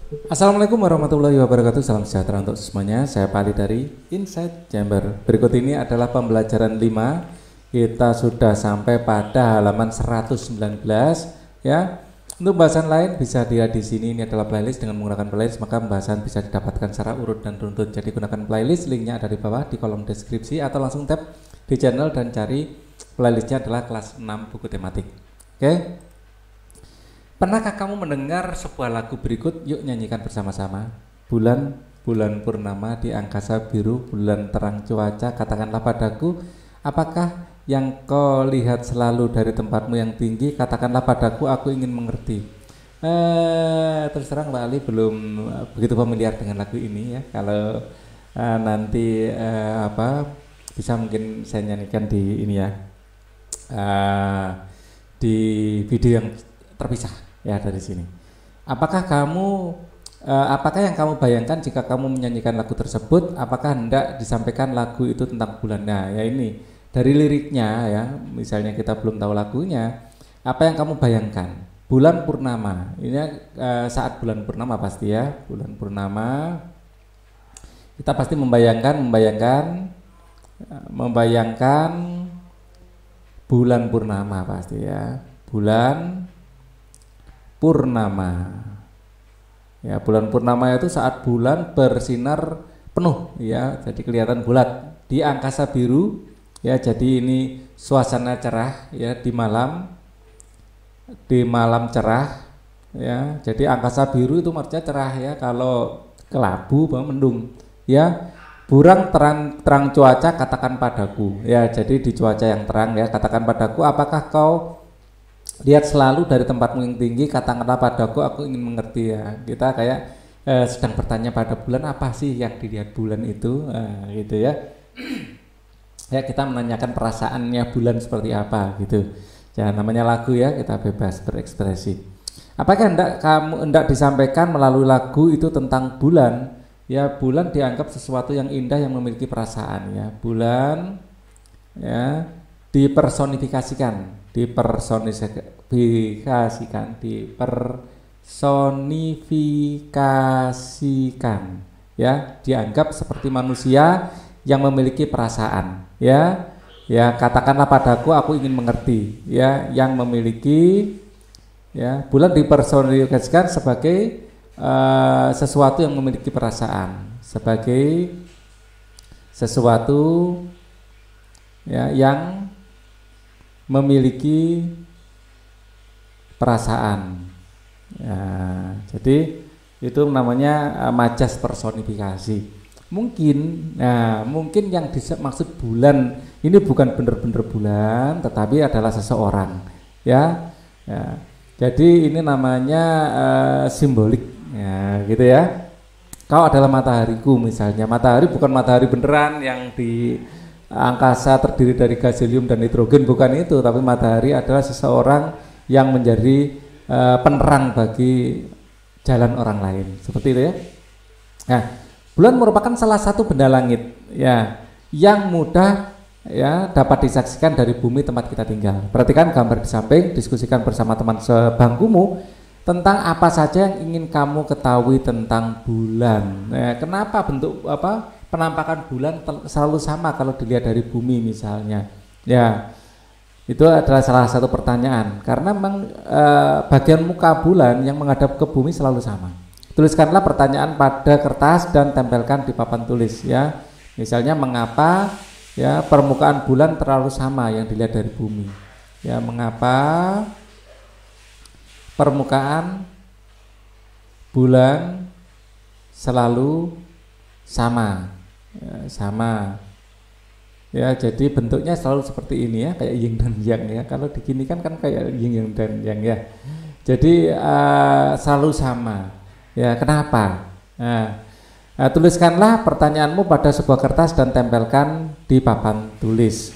Assalamualaikum warahmatullahi wabarakatuh. Salam sejahtera untuk semuanya. Saya Pali dari Inside Chamber. Berikut ini adalah pembelajaran 5. Kita sudah sampai pada halaman 119 ya. Untuk bahasan lain bisa dilihat di sini. Ini adalah playlist. Dengan menggunakan playlist maka pembahasan bisa didapatkan secara urut dan runtun. Jadi gunakan playlist, linknya ada di bawah di kolom deskripsi atau langsung tap di channel dan cari playlistnya adalah kelas 6 buku tematik. Oke. Pernahkah kamu mendengar sebuah lagu berikut? Yuk nyanyikan bersama-sama. Bulan, bulan purnama di angkasa biru, bulan terang cuaca, katakanlah padaku, apakah yang kau lihat selalu dari tempatmu yang tinggi? Katakanlah padaku, aku ingin mengerti. Terus terang Mbak Ali belum begitu familiar dengan lagu ini ya. Kalau nanti bisa mungkin saya nyanyikan di ini ya, di video yang terpisah ya dari sini. Apakah yang kamu bayangkan jika kamu menyanyikan lagu tersebut? Apakah hendak disampaikan lagu itu tentang bulan? Nah, ya ini dari liriknya ya. Misalnya kita belum tahu lagunya, apa yang kamu bayangkan? Bulan purnama. Ini saat bulan purnama pasti ya. Bulan purnama. Kita pasti membayangkan bulan purnama pasti ya. Bulan purnama. Ya, bulan purnama itu saat bulan bersinar penuh ya, jadi kelihatan bulat di angkasa biru ya. Jadi ini suasana cerah ya di malam cerah ya. Jadi angkasa biru itu maksudnya cerah ya. Kalau kelabu mendung ya. Burang terang cuaca, katakan padaku ya. Jadi di cuaca yang terang ya, katakan padaku, apakah kau lihat selalu dari tempatmu yang tinggi? Katakanlah padaku, aku ingin mengerti ya. Kita kayak sedang bertanya pada bulan, apa sih yang dilihat bulan itu, gitu ya. Ya, kita menanyakan perasaannya bulan seperti apa gitu. Ya, namanya lagu ya, kita bebas berekspresi. Apakah hendak disampaikan melalui lagu itu tentang bulan? Ya, bulan dianggap sesuatu yang indah yang memiliki perasaan ya. Bulan ya dipersonifikasikan ya, dianggap seperti manusia yang memiliki perasaan ya. Ya, katakanlah padaku, aku ingin mengerti ya, yang memiliki ya. Bulan dipersonifikasikan sebagai sesuatu yang memiliki perasaan, sebagai sesuatu ya yang memiliki perasaan ya. Jadi itu namanya majas personifikasi. Mungkin yang dimaksud bulan ini bukan benar-benar bulan, tetapi adalah seseorang ya. Jadi ini namanya simbolik ya, gitu ya. Kau adalah matahariku misalnya. Matahari bukan matahari beneran yang di angkasa terdiri dari gas helium dan nitrogen, bukan itu, tapi matahari adalah seseorang yang menjadi penerang bagi jalan orang lain, seperti itu ya. Nah, bulan merupakan salah satu benda langit ya yang mudah ya dapat disaksikan dari bumi tempat kita tinggal. Perhatikan gambar di samping, diskusikan bersama teman sebangkumu tentang apa saja yang ingin kamu ketahui tentang bulan. Nah, kenapa penampakan bulan selalu sama kalau dilihat dari bumi misalnya ya? Itu adalah salah satu pertanyaan, karena memang bagian muka bulan yang menghadap ke bumi selalu sama. Tuliskanlah pertanyaan pada kertas dan tempelkan di papan tulis ya. Misalnya, mengapa ya permukaan bulan terlalu sama yang dilihat dari bumi ya? Mengapa permukaan bulan selalu sama ya, jadi bentuknya selalu seperti ini ya, kayak yin dan yang ya. Kalau diginikan kan kayak yin dan yang ya. Jadi selalu sama ya. Kenapa? Tuliskanlah pertanyaanmu pada sebuah kertas dan tempelkan di papan tulis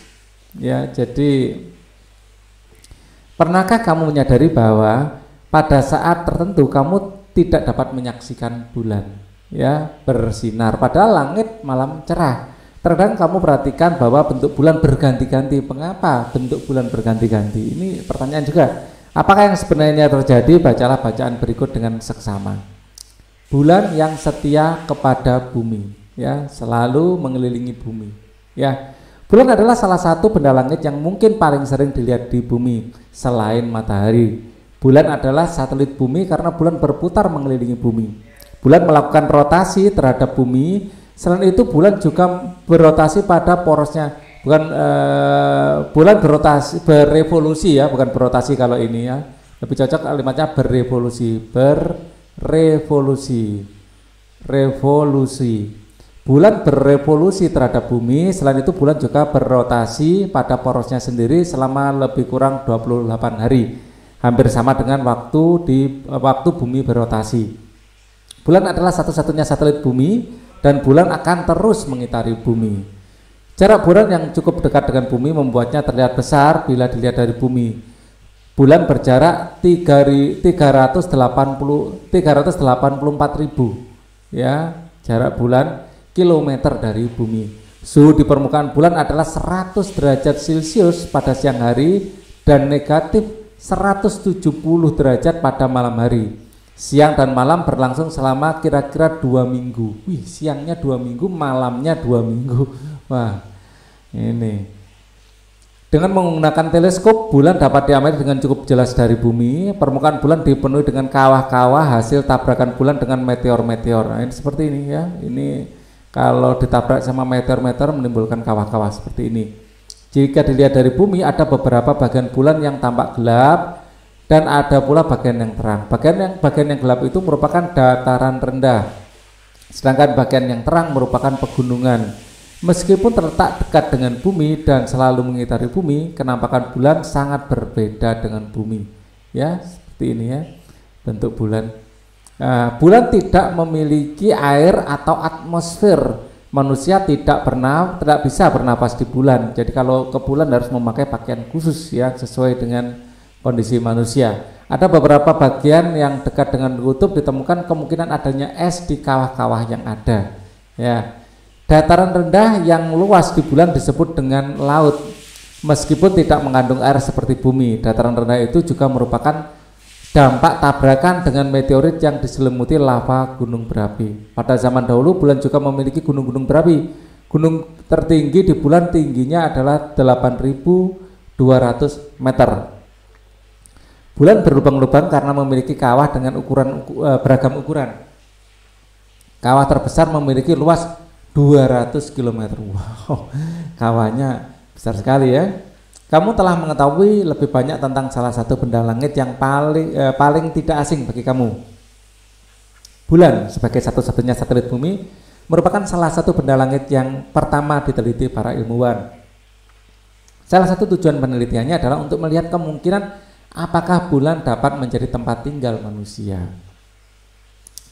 ya. Jadi pernahkah kamu menyadari bahwa pada saat tertentu kamu tidak dapat menyaksikan bulan ya bersinar, padahal langit malam cerah? Terkadang kamu perhatikan bahwa bentuk bulan berganti-ganti. Mengapa bentuk bulan berganti-ganti? Ini pertanyaan juga. Apakah yang sebenarnya terjadi? Bacalah bacaan berikut dengan seksama. bulan yang setia kepada bumi, ya, selalu mengelilingi bumi, ya. Bulan adalah salah satu benda langit yang mungkin paling sering dilihat di bumi selain matahari. Bulan adalah satelit bumi karena bulan berputar mengelilingi bumi. Bulan melakukan rotasi terhadap bumi. Selain itu bulan juga berotasi pada porosnya. Bulan berevolusi ya, bukan berotasi kalau ini ya. Lebih cocok kalimatnya revolusi. Bulan berevolusi terhadap bumi. Selain itu bulan juga berotasi pada porosnya sendiri selama lebih kurang 28 hari. Hampir sama dengan waktu bumi berotasi. Bulan adalah satu-satunya satelit bumi dan bulan akan terus mengitari bumi. Jarak bulan yang cukup dekat dengan bumi membuatnya terlihat besar bila dilihat dari bumi. Bulan berjarak 384.000 ya, jarak bulan kilometer dari bumi. Suhu di permukaan bulan adalah 100 derajat Celcius pada siang hari dan negatif 170 derajat pada malam hari. Siang dan malam berlangsung selama kira-kira 2 minggu. Wih, siangnya 2 minggu, malamnya 2 minggu. Wah, ini. Dengan menggunakan teleskop, bulan dapat diamati dengan cukup jelas dari bumi. Permukaan bulan dipenuhi dengan kawah-kawah hasil tabrakan bulan dengan meteor-meteor. Nah, ini seperti ini ya. Ini kalau ditabrak sama meteor-meteor menimbulkan kawah-kawah seperti ini. Jika dilihat dari bumi, ada beberapa bagian bulan yang tampak gelap dan ada pula bagian yang terang. Bagian yang gelap itu merupakan dataran rendah, sedangkan bagian yang terang merupakan pegunungan. Meskipun terletak dekat dengan bumi dan selalu mengitari bumi, kenampakan bulan sangat berbeda dengan bumi. Ya, seperti ini ya bentuk bulan. Bulan tidak memiliki air atau atmosfer. Manusia tidak bisa bernapas di bulan. Jadi kalau ke bulan harus memakai pakaian khusus ya, sesuai dengan kondisi manusia. Ada beberapa bagian yang dekat dengan kutub ditemukan kemungkinan adanya es di kawah-kawah yang ada. Ya. Dataran rendah yang luas di bulan disebut dengan laut. Meskipun tidak mengandung air seperti bumi, dataran rendah itu juga merupakan dampak tabrakan dengan meteorit yang diselimuti lava gunung berapi. Pada zaman dahulu bulan juga memiliki gunung-gunung berapi. Gunung tertinggi di bulan tingginya adalah 8.200 meter. Bulan berlubang-lubang karena memiliki kawah dengan beragam ukuran. Kawah terbesar memiliki luas 200 km. Wow, kawahnya besar sekali ya. Kamu telah mengetahui lebih banyak tentang salah satu benda langit yang paling tidak asing bagi kamu. Bulan sebagai satu-satunya satelit bumi merupakan salah satu benda langit yang pertama diteliti para ilmuwan. Salah satu tujuan penelitiannya adalah untuk melihat kemungkinan apakah bulan dapat menjadi tempat tinggal manusia.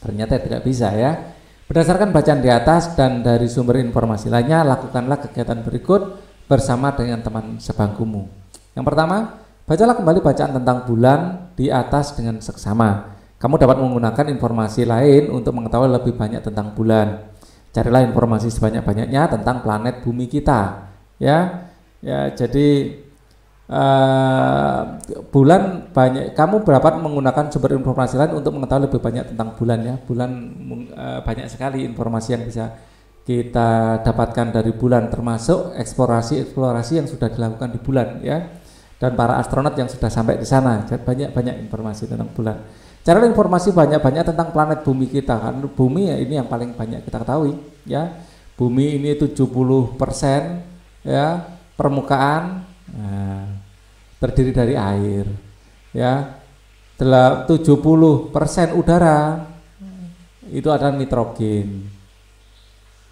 Ternyata tidak bisa ya. Berdasarkan bacaan di atas dan dari sumber informasi lainnya, lakukanlah kegiatan berikut bersama dengan teman sebangkumu. Yang pertama, bacalah kembali bacaan tentang bulan di atas dengan seksama. Kamu dapat menggunakan informasi lain untuk mengetahui lebih banyak tentang bulan. Carilah informasi sebanyak-banyaknya tentang planet bumi kita. Ya, jadi bulan banyak, kamu dapat menggunakan sumber informasi lain untuk mengetahui lebih banyak tentang bulan ya. Bulan banyak sekali informasi yang bisa kita dapatkan dari bulan, termasuk eksplorasi yang sudah dilakukan di bulan ya, dan para astronot yang sudah sampai di sana. Banyak informasi tentang bulan. Cari informasi banyak-banyak tentang planet bumi kita, kan bumi ya, ini yang paling banyak kita ketahui ya. Bumi ini 70% ya permukaan, terdiri dari air ya. 70% udara itu adalah nitrogen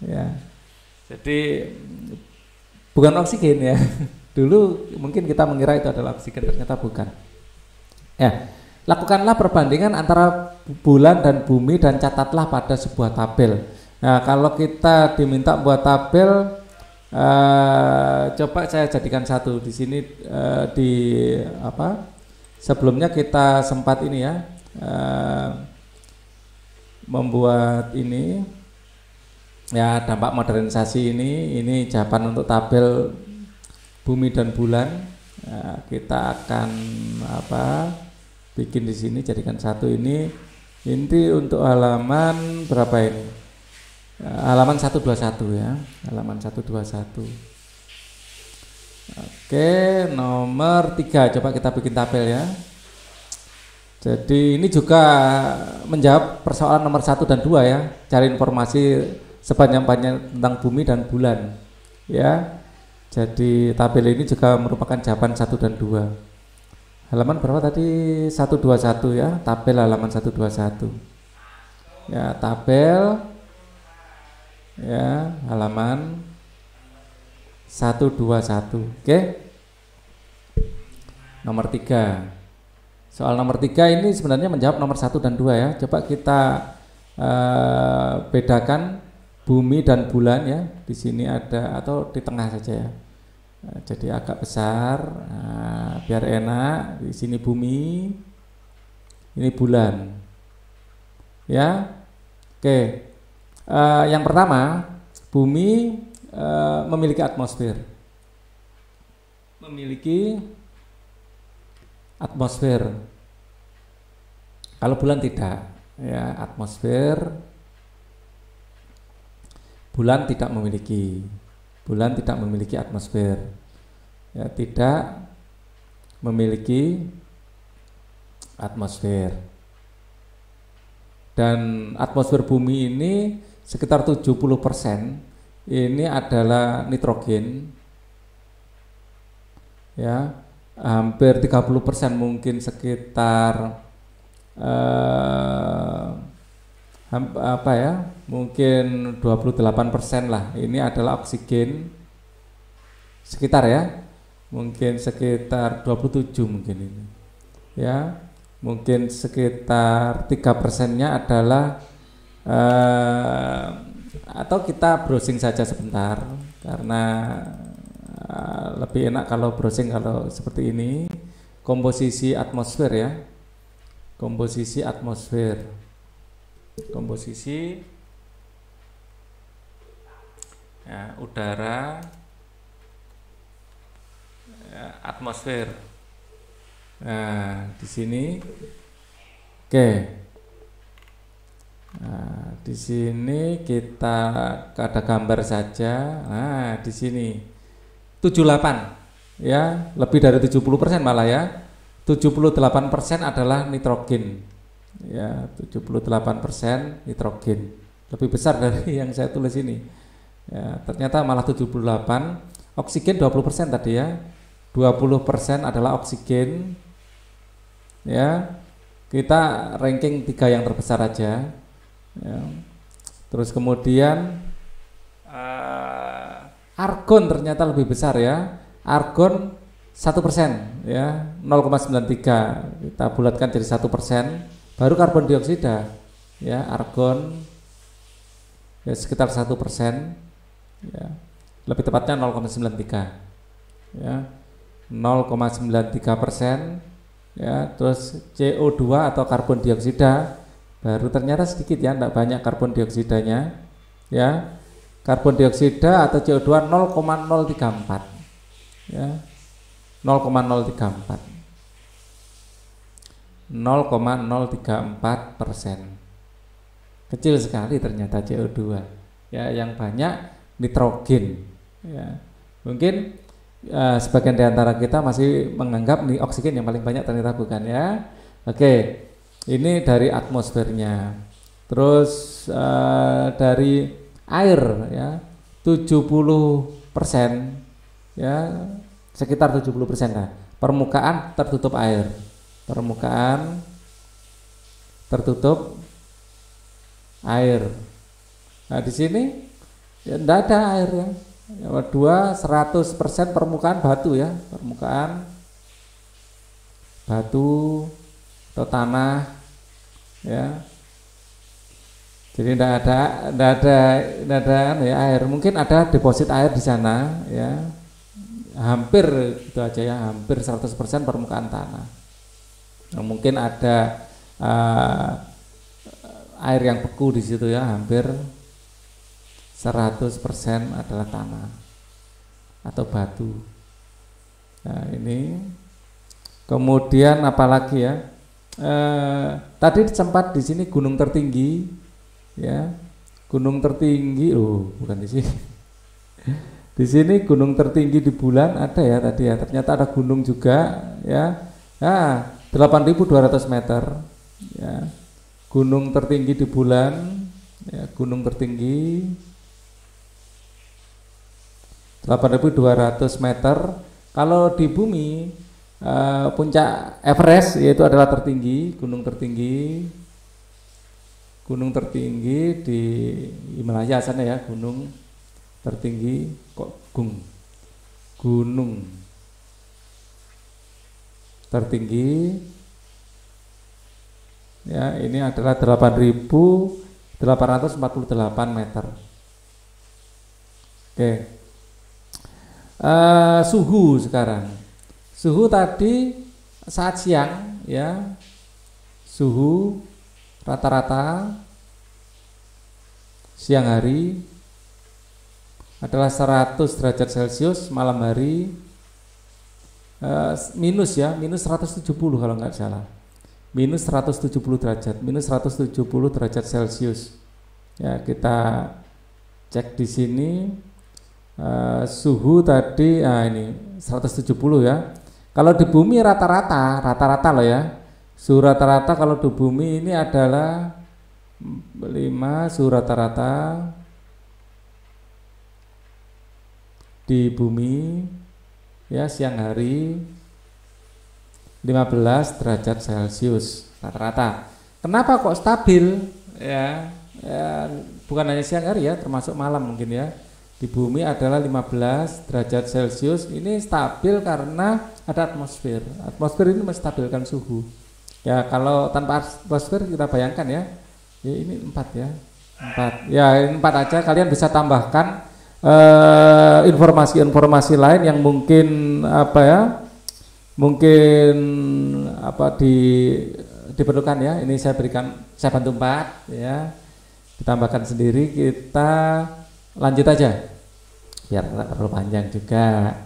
ya. Jadi bukan oksigen ya. Dulu mungkin kita mengira itu adalah oksigen, ternyata bukan ya. Lakukanlah perbandingan antara bulan dan bumi dan catatlah pada sebuah tabel. Nah, kalau kita diminta buat tabel, coba saya jadikan satu di sini. Sebelumnya kita sempat ini ya, membuat ini ya, dampak modernisasi ini jawaban untuk tabel bumi dan bulan. Kita akan bikin di sini, jadikan satu ini Ini untuk halaman berapa ini? Halaman 121 ya, halaman 121. Oke, nomor 3 coba kita bikin tabel ya. Jadi ini juga menjawab persoalan nomor 1 dan 2 ya. Cari informasi sebanyak-banyaknya tentang bumi dan bulan ya. Jadi tabel ini juga merupakan jawaban 1 dan 2. Halaman berapa tadi? 121 ya, tabel halaman 121. Ya, tabel ya, halaman 121. Oke. Nomor 3. Soal nomor 3 ini sebenarnya menjawab nomor 1 dan 2 ya. Coba kita bedakan bumi dan bulan ya. Di sini ada atau di tengah saja ya. Jadi agak besar, biar enak. Di sini bumi, ini bulan. Ya, oke. Yang pertama, bumi memiliki atmosfer. Memiliki atmosfer. Kalau bulan tidak, ya atmosfer. Bulan tidak memiliki. Bulan tidak memiliki atmosfer, ya tidak memiliki atmosfer. Dan atmosfer bumi ini sekitar 70% ini adalah nitrogen, ya hampir 30% mungkin sekitar apa ya, mungkin 28% lah ini adalah oksigen, sekitar ya, mungkin sekitar 27 mungkin ini ya, mungkin sekitar 3%-nya adalah atau kita browsing saja sebentar karena lebih enak kalau browsing kalau seperti ini. Komposisi atmosfer ya, komposisi atmosfer, komposisi ya, udara ya, atmosfer. Nah, di sini oke. Nah, di sini kita ada gambar saja. Nah, di sini 78 ya, lebih dari 70% malah ya. 78% adalah nitrogen. Ya, 78% nitrogen. Lebih besar dari yang saya tulis ini. Ya, ternyata malah 78. Oksigen 20% tadi ya. 20% adalah oksigen. Ya. Kita ranking 3 yang terbesar aja. Ya. Terus kemudian argon ternyata lebih besar ya. Argon 1% ya, 0,93 kita bulatkan jadi 1%. Baru karbon dioksida ya, argon ya sekitar 1% ya, lebih tepatnya 0,93 ya, 0,93% ya. Terus CO2 atau karbon dioksida baru ternyata sedikit ya, tidak banyak karbon dioksidanya ya. Karbon dioksida atau CO2 0,034 ya, 0,034 kecil sekali ternyata CO2 ya, yang banyak nitrogen ya. Mungkin sebagian di antara kita masih menganggap nih oksigen yang paling banyak, ternyata bukan ya. Oke, ini dari atmosfernya. Terus dari air ya 70% ya, sekitar 70% lah. Permukaan tertutup air. Permukaan tertutup air. Nah, di sini ya enggak ada air ya. Yang kedua 100% permukaan batu ya, permukaan batu atau tanah ya. Jadi enggak ada ya air. Mungkin ada deposit air di sana ya. Hampir itu aja ya, hampir 100% permukaan tanah. Nah, mungkin ada air yang beku di situ ya, hampir 100% adalah tanah atau batu. Nah, ini kemudian apalagi ya, tadi sempat di sini gunung tertinggi, ya, gunung tertinggi, bukan di sini. Di sini gunung tertinggi di bulan ada ya tadi ya, ternyata ada gunung juga, ya. Nah, 8.200 meter, ya, gunung tertinggi di bulan, ya, gunung tertinggi 8.200 meter. Kalau di bumi puncak Everest yaitu adalah tertinggi, gunung tertinggi di Himalaya sana ya, gunung tertinggi gunung tertinggi, ya, ini adalah 8.848 meter. Oke. Suhu sekarang. Suhu tadi saat siang, ya, suhu rata-rata siang hari adalah 100 derajat Celcius, malam hari minus 170 kalau nggak salah, minus 170 derajat Celcius. Ya, kita cek di sini suhu tadi, ini 170 ya. Kalau di bumi rata-rata loh ya. Suhu rata-rata kalau di bumi ini adalah 5, suhu rata-rata di bumi, ya, siang hari 15 derajat Celcius rata-rata. Kenapa kok stabil? Ya, bukan hanya siang hari ya, termasuk malam mungkin ya. Di bumi adalah 15 derajat Celcius. Ini stabil karena ada atmosfer. Atmosfer ini menstabilkan suhu. Ya, kalau tanpa atmosfer kita bayangkan ya. Ya ini 4 ya. 4. Ya, ini 4 aja. Kalian bisa tambahkan informasi-informasi lain yang mungkin diperlukan ya. Ini saya bantu 4 ya. Ditambahkan sendiri, kita lanjut aja biar tidak terlalu panjang juga.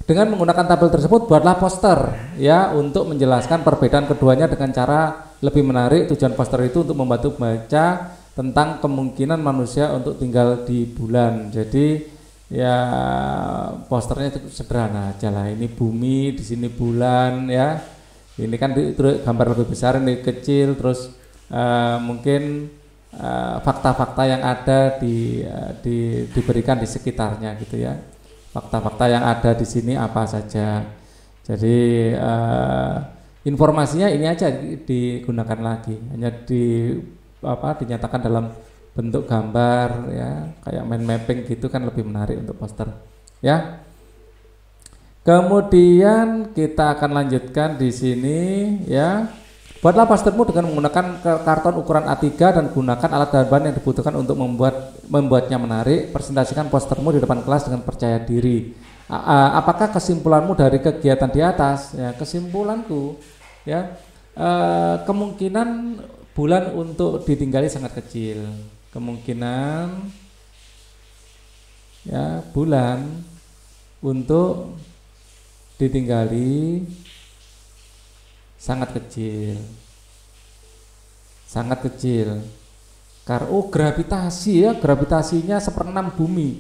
Dengan menggunakan tabel tersebut buatlah poster ya untuk menjelaskan perbedaan keduanya dengan cara lebih menarik. Tujuan poster itu untuk membantu baca tentang kemungkinan manusia untuk tinggal di bulan. Jadi ya posternya itu sederhana aja lah. Ini bumi, di sini bulan ya. Ini kan gambar lebih besar, ini kecil, terus mungkin fakta-fakta yang ada diberikan di sekitarnya gitu ya. Fakta-fakta yang ada di sini apa saja. Jadi informasinya ini aja digunakan lagi, hanya dinyatakan dalam bentuk gambar ya, kayak mind mapping gitu kan lebih menarik untuk poster ya. Kemudian kita akan lanjutkan di sini ya. Buatlah postermu dengan menggunakan karton ukuran A3 dan gunakan alat dan bahan yang dibutuhkan untuk membuatnya menarik. Presentasikan postermu di depan kelas dengan percaya diri. Apakah kesimpulanmu dari kegiatan di atas? Ya, kesimpulanku ya, kemungkinan bulan untuk ditinggali sangat kecil. Kemungkinan ya bulan untuk ditinggali sangat kecil, Karena gravitasi ya, gravitasinya 1/6 bumi.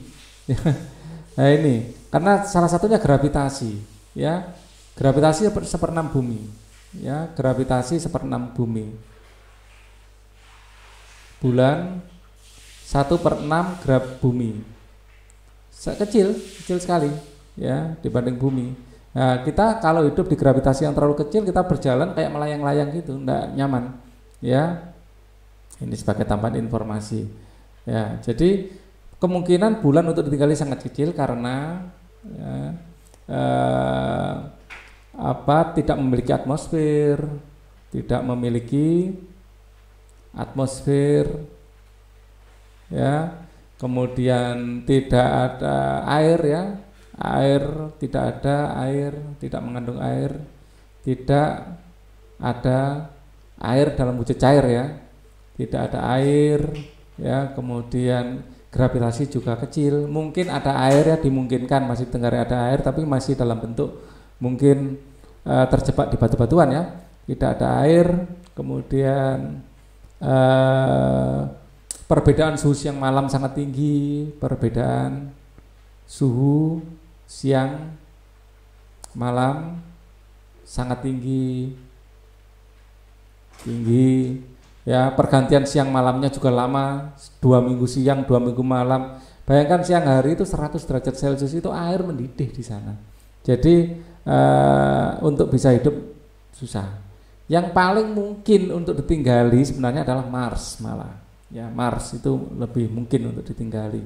Nah ini, karena salah satunya gravitasi, ya, gravitasi 1/6 bumi, ya, gravitasi 1/6 bumi. Bulan 1/6 bumi, kecil sekali, ya, dibanding bumi. Nah, kita kalau hidup di gravitasi yang terlalu kecil, kita berjalan kayak melayang-layang gitu, enggak nyaman, ya. Ini sebagai tambahan informasi, ya. Jadi kemungkinan bulan untuk ditinggali sangat kecil karena ya, tidak memiliki atmosfer, ya. Kemudian tidak ada air, ya. Tidak mengandung air, tidak ada air dalam wujud cair ya, tidak ada air ya, kemudian gravitasi juga kecil, mungkin ada air ya, dimungkinkan masih dengar ada air tapi masih dalam bentuk mungkin terjebak di batu-batuan ya, tidak ada air, kemudian perbedaan suhu siang malam sangat tinggi, perbedaan suhu siang malam sangat tinggi ya, pergantian siang malamnya juga lama, 2 minggu siang 2 minggu malam. Bayangkan siang hari itu 100 derajat Celcius, itu air mendidih di sana. Jadi untuk bisa hidup susah. Yang paling mungkin untuk ditinggali sebenarnya adalah Mars malah. Ya, Mars itu lebih mungkin untuk ditinggali.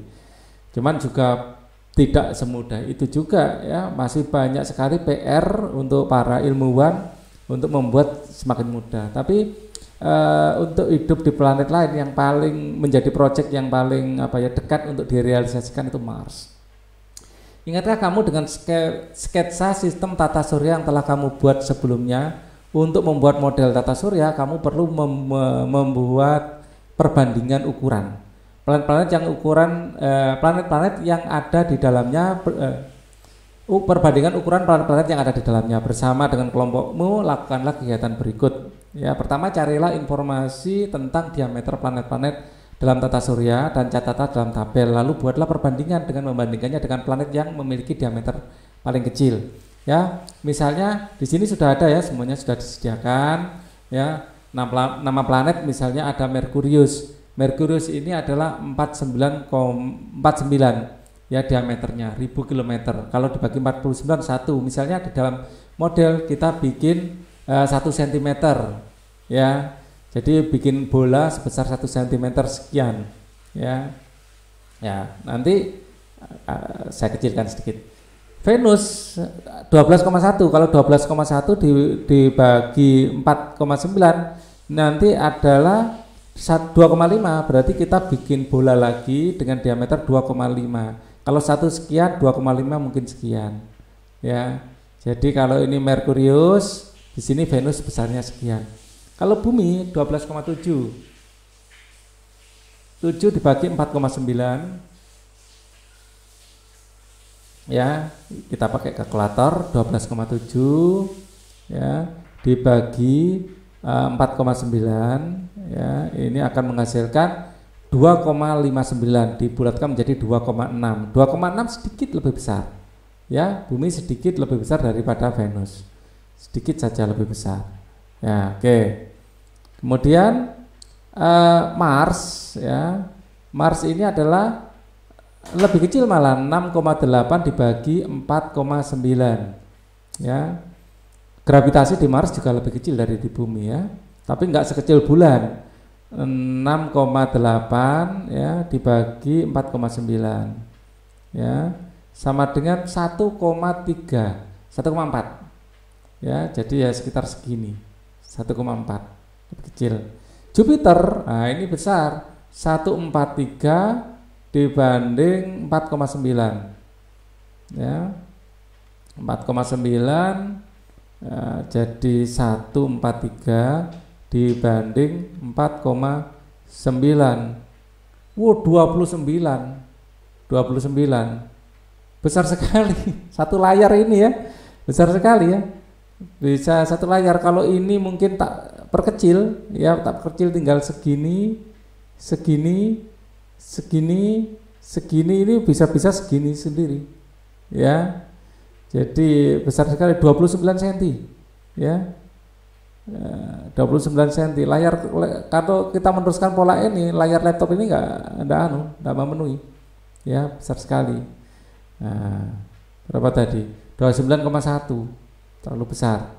Cuman juga tidak semudah itu juga ya, masih banyak sekali PR untuk para ilmuwan untuk membuat semakin mudah. Tapi untuk hidup di planet lain yang paling menjadi proyek yang paling dekat untuk direalisasikan itu Mars. Ingatkah kamu dengan sketsa sistem tata surya yang telah kamu buat sebelumnya? Untuk membuat model tata surya, kamu perlu membuat perbandingan ukuran planet-planet yang ada di dalamnya. Perbandingan ukuran planet-planet yang ada di dalamnya bersama dengan kelompokmu. Lakukanlah kegiatan berikut. Ya, pertama carilah informasi tentang diameter planet-planet dalam tata surya dan catatlah dalam tabel. Lalu buatlah perbandingan dengan membandingkannya dengan planet yang memiliki diameter paling kecil. Ya, misalnya di sini sudah ada ya, semuanya sudah disediakan. Ya, nama planet misalnya ada Merkurius. Merkurius ini adalah 49 ya diameternya, 1000 km. Kalau dibagi 49 1. Misalnya di dalam model kita bikin 1 cm ya, jadi bikin bola sebesar 1 cm sekian ya. Nanti saya kecilkan sedikit. Venus 12,1. Kalau 12,1 dibagi 4,9 nanti adalah 2,5. Berarti kita bikin bola lagi dengan diameter 2,5. Kalau 1 sekian 2,5 mungkin sekian ya. Jadi kalau ini Merkurius, di sini Venus besarnya sekian. Kalau bumi 12,7. 7 dibagi 4,9 ya, kita pakai kalkulator. 12,7 ya dibagi 4,9 ya, ini akan menghasilkan 2,59 dibulatkan menjadi 2,6. 2,6 sedikit lebih besar ya, bumi sedikit lebih besar daripada Venus, sedikit saja lebih besar ya. Oke. Kemudian Mars ya, Mars ini adalah lebih kecil malah, 6,8 dibagi 4,9 ya. Gravitasi di Mars juga lebih kecil dari di bumi ya, tapi enggak sekecil bulan. 6,8 ya dibagi 4,9 ya sama dengan 1,3 1,4 ya, jadi ya sekitar segini, 1,4, lebih kecil. Jupiter, nah ini besar, 143 dibanding 4,9 ya, 4,9 jadi 143 dibanding 4,9. Wow, 29 besar sekali. Satu layar ini ya, besar sekali ya, bisa satu layar. Kalau ini mungkin tak perkecil ya, tak perkecil tinggal segini, ini bisa-bisa segini sendiri ya. Jadi besar sekali, 29 cm ya, 29 cm. Layar, kalau kita meneruskan pola ini, layar laptop ini nggak memenuhi ya, besar sekali. Nah, berapa tadi? 29,1, terlalu besar.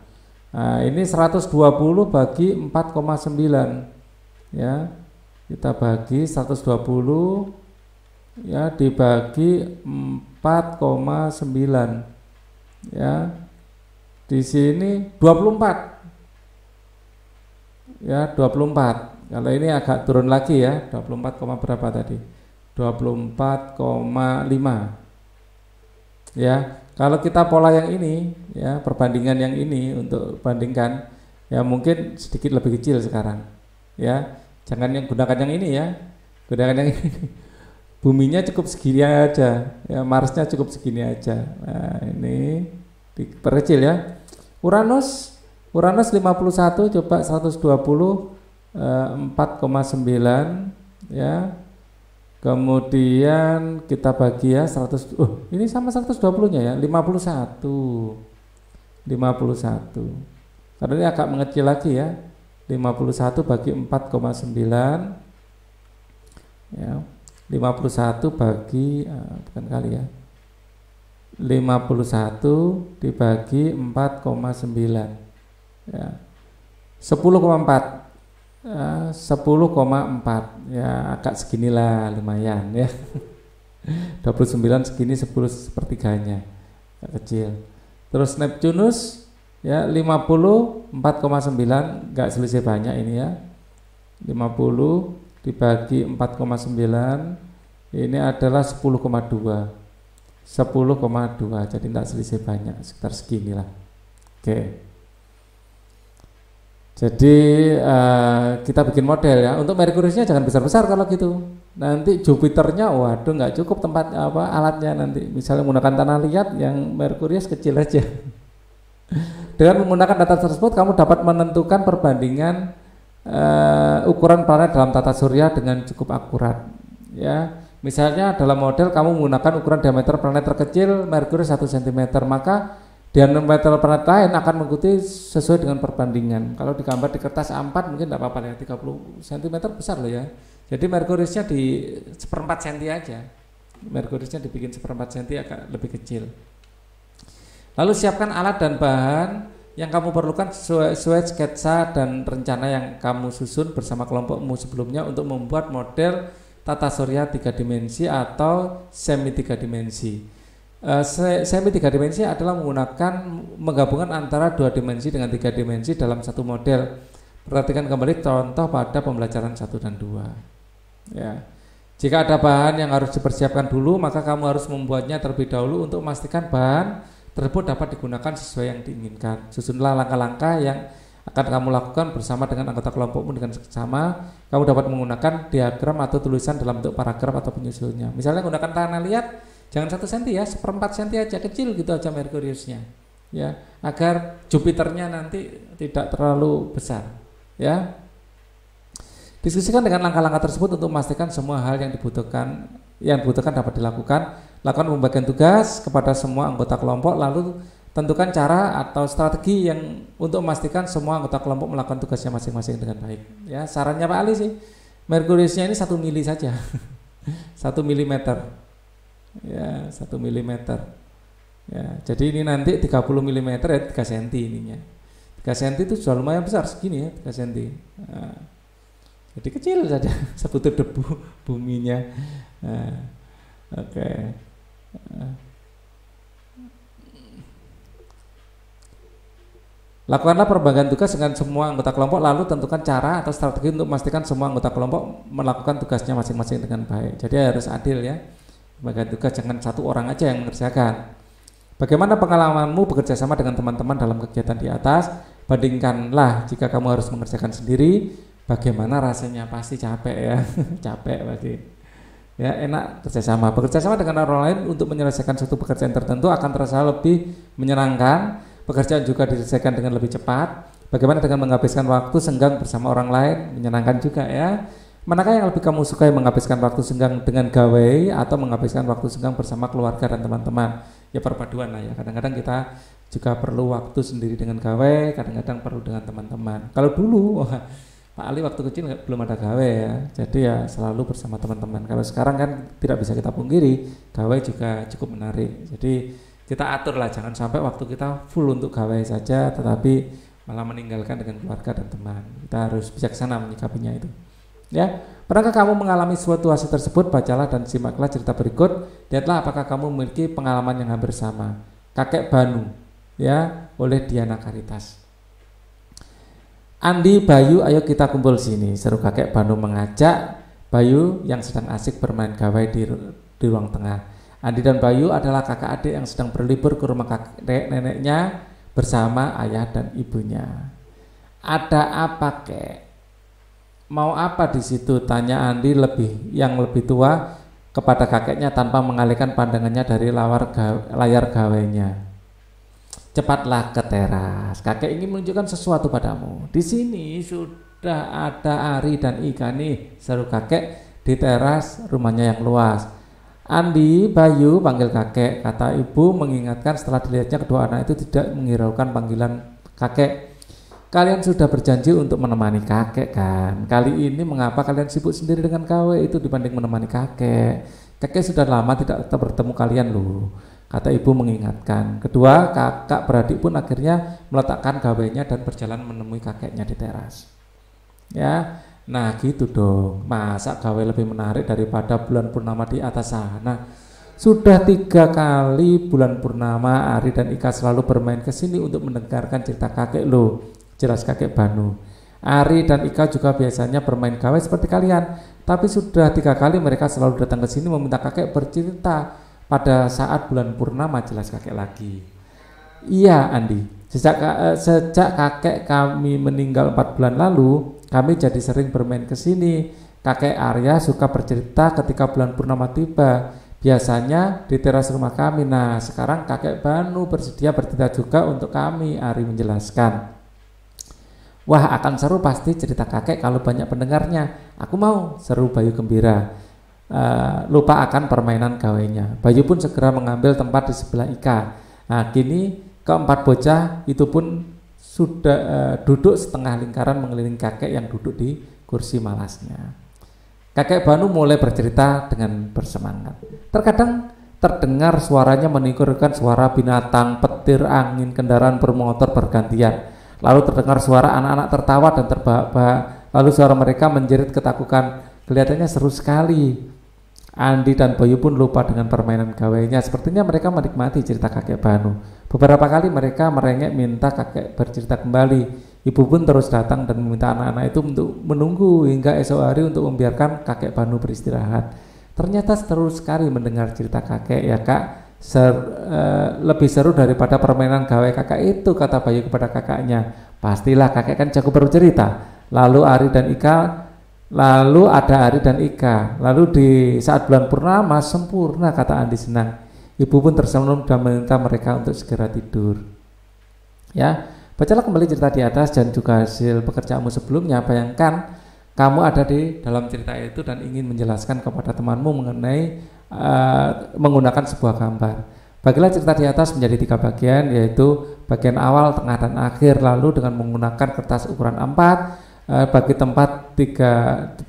Nah, ini 120 bagi 4,9 ya, kita bagi 120 ya dibagi 4,9 ya, di sini 24 ya, 24. Kalau ini agak turun lagi ya, 24, berapa tadi? 24,5 ya. Kalau kita pola yang ini ya, perbandingan yang ini untuk bandingkan ya, mungkin sedikit lebih kecil sekarang ya. Jangan yang gunakan yang ini ya, gunakan yang ini. Buminya cukup segini aja ya, Marsnya cukup segini aja. Nah, ini diperkecil ya. Uranus Uranus 51 coba 120 4,9 ya. Kemudian kita bagi ya 100. Ini sama 120-nya ya, 51. Karena ini agak mengecil lagi ya. 51 bagi 4,9 ya. 51 bagi bukan kali ya. 51 dibagi 4,9 ya. 10,4 10,4 ya, agak seginilah, lumayan ya. 29 segini 10 sepertiganya, agak kecil. Terus Neptunus ya 50 4,9, enggak selisih banyak ini ya. 50 dibagi 4,9 ini adalah 10,2. 10,2, jadi enggak selisih banyak, sekitar seginilah. Oke. Jadi kita bikin model ya. Untuk Merkuriusnya jangan besar-besar kalau gitu. Nanti Jupiternya, waduh, nggak cukup tempat alatnya nanti. Misalnya menggunakan tanah liat, yang Merkurius kecil aja. Dengan menggunakan data tersebut, kamu dapat menentukan perbandingan ukuran planet dalam tata surya dengan cukup akurat. Ya, misalnya dalam model kamu menggunakan ukuran diameter planet terkecil Merkurius 1 cm, maka diameter planet lain akan mengikuti sesuai dengan perbandingan. Kalau digambar di kertas A4 mungkin tidak apa-apa ya, 30 cm besar loh ya. Jadi Merkuriusnya di 1/4 cm aja. Merkuriusnya dibikin 1/4 cm agak lebih kecil. Lalu siapkan alat dan bahan yang kamu perlukan sesuai sketsa dan rencana yang kamu susun bersama kelompokmu sebelumnya untuk membuat model tata surya 3 dimensi atau semi 3 dimensi. Semi 3 dimensi adalah menggabungkan antara 2 dimensi dengan 3 dimensi dalam satu model. Perhatikan kembali contoh pada pembelajaran 1 dan 2 ya. Jika ada bahan yang harus dipersiapkan dulu, maka kamu harus membuatnya terlebih dahulu untuk memastikan bahan tersebut dapat digunakan sesuai yang diinginkan. Susunlah langkah-langkah yang akan kamu lakukan bersama dengan anggota kelompokmu dengan seksama. Kamu dapat menggunakan diagram atau tulisan dalam bentuk paragraf atau penyusunnya. Misalnya menggunakan tanah liat, jangan 1 cm ya, 1/4 cm aja, kecil gitu aja Merkuriusnya ya, agar Jupiternya nanti tidak terlalu besar ya. Diskusikan dengan langkah-langkah tersebut untuk memastikan semua hal yang dibutuhkan dapat dilakukan. Lakukan pembagian tugas kepada semua anggota kelompok, lalu tentukan cara atau strategi yang untuk memastikan semua anggota kelompok melakukan tugasnya masing-masing dengan baik ya. Sarannya Pak Ali sih, Merkuriusnya ini 1 mili saja. 1 milimeter ya, 1 mm ya. Jadi ini nanti 30 mm ya, 3 cm ininya. 3 cm itu sudah lumayan besar segini ya, 3 cm nah, jadi kecil saja sebutir debu buminya. Oke. Lakukanlah perbagian tugas dengan semua anggota kelompok, lalu tentukan cara atau strategi untuk memastikan semua anggota kelompok melakukan tugasnya masing-masing dengan baik. Jadi harus adil ya. Bagian tugas, jangan 1 orang aja yang mengerjakan. Bagaimana pengalamanmu bekerja sama dengan teman-teman dalam kegiatan di atas? Bandingkanlah jika kamu harus mengerjakan sendiri, bagaimana rasanya? Pasti capek ya. Capek pasti. Ya, enak kerjasama. Bekerja sama dengan orang lain untuk menyelesaikan suatu pekerjaan tertentu akan terasa lebih menyenangkan. Pekerjaan juga diselesaikan dengan lebih cepat. Bagaimana dengan menghabiskan waktu senggang bersama orang lain? Menyenangkan juga ya. Manakah yang lebih kamu sukai, menghabiskan waktu senggang dengan gawe atau menghabiskan waktu senggang bersama keluarga dan teman-teman? Ya perpaduan lah ya. Kadang-kadang kita juga perlu waktu sendiri dengan gawe, kadang-kadang perlu dengan teman-teman. Kalau dulu Pak Ali waktu kecil belum ada gawe ya, jadi ya selalu bersama teman-teman. Kalau sekarang kan tidak bisa kita pungkiri, gawe juga cukup menarik. Jadi kita atur lah, jangan sampai waktu kita full untuk gawe saja, tetapi malah meninggalkan dengan keluarga dan teman. Kita harus bijaksana menyikapinya itu. Ya, pernahkah kamu mengalami suatu hasil tersebut? Bacalah dan simaklah cerita berikut. Lihatlah apakah kamu memiliki pengalaman yang hampir sama. Kakek Banu, ya, oleh Diana Karitas. Andi, Bayu, ayo kita kumpul sini. Seru kakek Banu mengajak Bayu yang sedang asik bermain gawai di ruang tengah. Andi dan Bayu adalah kakak adik yang sedang berlibur ke rumah kakek neneknya bersama ayah dan ibunya. Ada apa kek? Mau apa di situ? Tanya Andi yang lebih tua kepada kakeknya tanpa mengalihkan pandangannya dari layar gawainya. cepatlah ke teras. Kakek ingin menunjukkan sesuatu padamu. Di sini sudah ada Ari dan Ika nih, seru kakek di teras rumahnya yang luas. Andi, Bayu, panggil kakek, kata ibu mengingatkan setelah dilihatnya kedua anak itu tidak menghiraukan panggilan kakek. Kalian sudah berjanji untuk menemani kakek kan? Kali ini mengapa kalian sibuk sendiri dengan KW itu dibanding menemani kakek? Kakek sudah lama tidak bertemu kalian loh, kata ibu mengingatkan. Kedua kakak beradik pun akhirnya meletakkan gawainya dan berjalan menemui kakeknya di teras. Ya, nah gitu dong. Masa gawe lebih menarik daripada bulan purnama di atas sana? Sudah 3 kali bulan purnama Ari dan Ika selalu bermain ke sini untuk mendengarkan cerita kakek loh. Jelas kakek Banu. Ari dan Ika juga biasanya bermain gawe seperti kalian, tapi sudah 3 kali mereka selalu datang ke sini meminta kakek bercerita pada saat bulan purnama. Jelas kakek lagi. Iya Andi, sejak kakek kami meninggal 4 bulan lalu, kami jadi sering bermain ke sini. Kakek Arya suka bercerita ketika bulan purnama tiba, biasanya di teras rumah kami. Nah sekarang kakek Banu bersedia bercerita juga untuk kami, Ari menjelaskan. Wah akan seru pasti cerita kakek kalau banyak pendengarnya. Aku mau, seru Bayu gembira. Lupa akan permainan gawainya. Bayu pun segera mengambil tempat di sebelah Ika. Nah kini keempat bocah itu pun sudah duduk setengah lingkaran mengelilingi kakek yang duduk di kursi malasnya. Kakek Banu mulai bercerita dengan bersemangat. Terkadang terdengar suaranya menikurkan suara binatang, petir, angin, kendaraan bermotor bergantian. Lalu terdengar suara anak-anak tertawa dan terbahak-bahak. Lalu suara mereka menjerit ketakutan. Kelihatannya seru sekali. Andi dan Bayu pun lupa dengan permainan gawainya. Sepertinya mereka menikmati cerita kakek Banu. Beberapa kali mereka merengek minta kakek bercerita kembali. Ibu pun terus datang dan meminta anak-anak itu untuk menunggu hingga esok hari untuk membiarkan kakek Banu beristirahat. Ternyata seru sekali mendengar cerita kakek ya kak. Lebih seru daripada permainan gawe kakak itu, kata Bayu kepada kakaknya. Pastilah kakek kan jago bercerita. Lalu ada Ari dan Ika. Lalu di saat bulan purnama sempurna, kata Andi senang. Ibu pun tersenyum dan meminta mereka untuk segera tidur. Ya, bacalah kembali cerita di atas dan juga hasil pekerjaanmu sebelumnya. Bayangkan kamu ada di dalam cerita itu dan ingin menjelaskan kepada temanmu mengenai menggunakan sebuah gambar. Bagilah cerita di atas menjadi 3 bagian, yaitu bagian awal, tengah, dan akhir. Lalu dengan menggunakan kertas ukuran A4, bagi tempat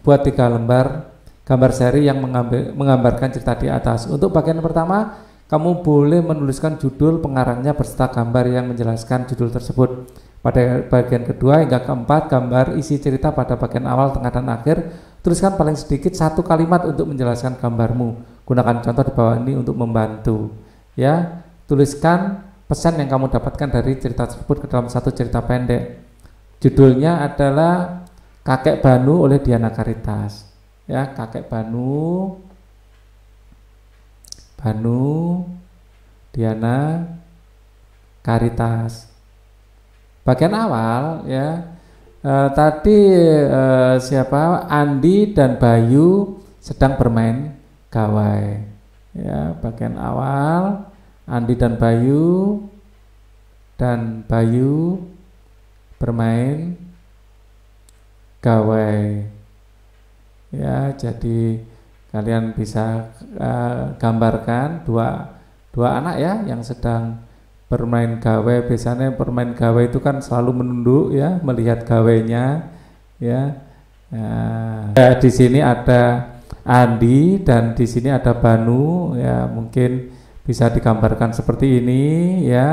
buat 3 lembar gambar seri yang menggambarkan cerita di atas. Untuk bagian pertama, kamu boleh menuliskan judul pengarangnya beserta gambar yang menjelaskan judul tersebut. Pada bagian kedua hingga keempat, gambar isi cerita pada bagian awal, tengah, dan akhir. Tuliskan paling sedikit 1 kalimat untuk menjelaskan gambarmu. Gunakan contoh di bawah ini untuk membantu. Ya, tuliskan pesan yang kamu dapatkan dari cerita tersebut ke dalam 1 cerita pendek. Judulnya adalah Kakek Banu oleh Diana Caritas. Ya, Kakek Banu, Diana Caritas. Bagian awal ya. Siapa? Andi dan Bayu sedang bermain gawai. Ya, bagian awal Andi dan Bayu bermain gawai. Ya, jadi kalian bisa gambarkan dua anak ya yang sedang bermain gawe. Biasanya bermain gawe itu kan selalu menunduk ya, melihat gawainya ya. Di sini ada Andi dan di sini ada Banu ya, mungkin bisa digambarkan seperti ini ya.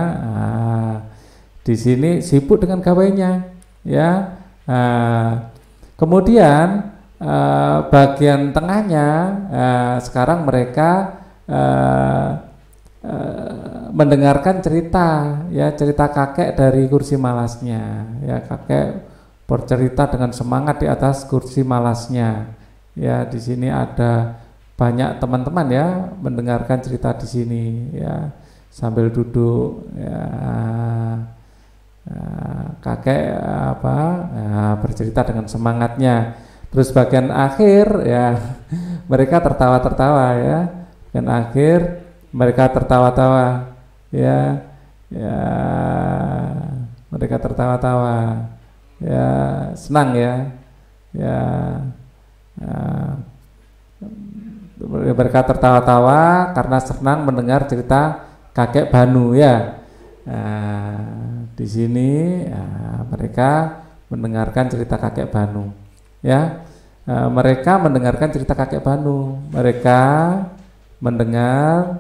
Di sini sibuk dengan gawainya ya. Kemudian bagian tengahnya sekarang mereka mendengarkan cerita ya, cerita kakek dari kursi malasnya ya. Kakek bercerita dengan semangat di atas kursi malasnya ya. Di sini ada banyak teman-teman ya mendengarkan cerita di sini ya sambil duduk ya. Kakek bercerita dengan semangatnya. Terus bagian akhir ya mereka tertawa-tertawa ya. Bagian akhir mereka tertawa-tawa ya. Ya, mereka tertawa-tawa. Ya, senang ya. Ya, nah, mereka tertawa-tawa karena senang mendengar cerita kakek Banu ya. Nah, di sini ya, mereka mendengarkan cerita kakek Banu ya. Mereka mendengarkan cerita kakek Banu. Mereka mendengar